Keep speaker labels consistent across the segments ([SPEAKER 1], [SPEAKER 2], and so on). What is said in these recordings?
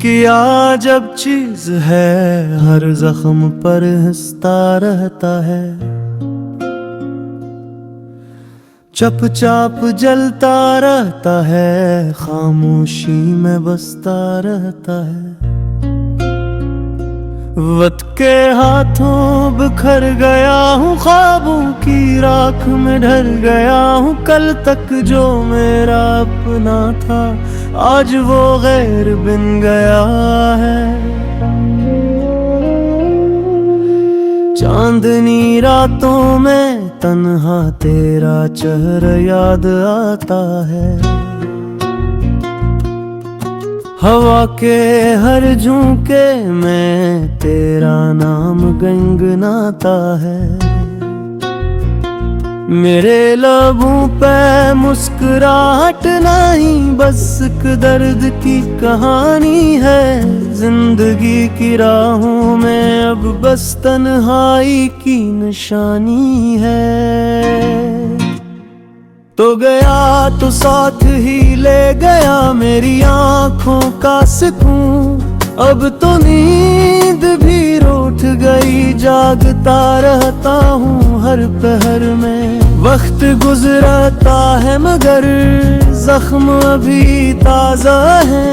[SPEAKER 1] क्या जब चीज है हर जख्म पर हंसता रहता है, चुपचाप जलता रहता है, खामोशी में बसता रहता है। वक्त के हाथों बिखर गया हूँ, ख्वाबों की राख में ढल गया हूँ। कल तक जो मेरा अपना था आज वो गैर बन गया है। चांदनी रातों में तन्हा तेरा चेहरा याद आता है। हवा के हर झोंके में तेरा नाम गुनगुनाता है। मेरे लबों पे मुस्कुराहट नहीं, बस एक दर्द की कहानी है। जिंदगी की राहों में अब बस तन्हाई की निशानी है। तो गया तो साथ ही ले गया मेरी आँखों का सुकून। अब तो नींद भी रूठ गई, जागता रहता हूँ हर पहर में। वक्त गुजरता है मगर जख्म अभी ताजा है।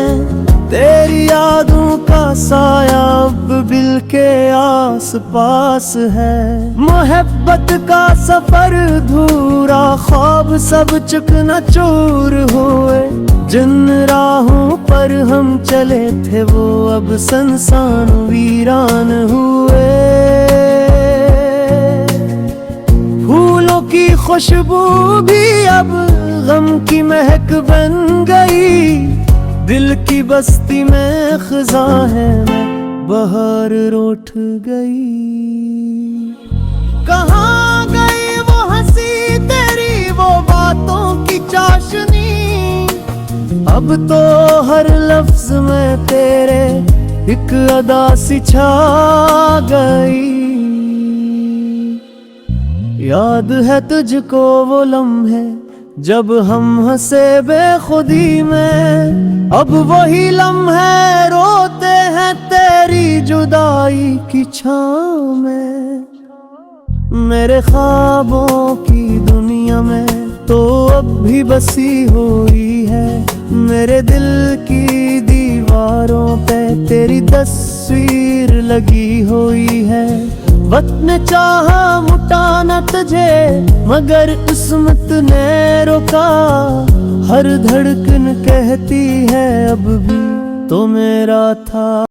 [SPEAKER 1] तेरी यादों का साया अब दिल के आस पास है। मोहब्बत का सफर धूरा, ख्वाब सब चकनाचूर हुए। जिन राहों पर हम चले थे वो अब सुनसान वीरान हुए। फूलों की खुशबू भी अब गम की महक बन गई। दिल की बस्ती में खज़ा है बहार रूठ गई। कहाँ गई वो हंसी तेरी, वो बातों की चाशनी। अब तो हर लफ्ज में तेरे एक अदा सी छा गई। याद है तुझको वो लम्हे जब हम हंसे बेखुदी में। अब वही लम्हे रोते हैं तेरी जुदाई की छाँव में। मेरे ख्वाबों की दुनिया में तो अब भी बसी हुई है। मेरे दिल की दीवारों पे तेरी तस्वीर लगी हुई है। वक्त ने चाहा मुटाना तुझे मगर किस्मत ने रोका। हर धड़कन कहती है अब भी तो मेरा था।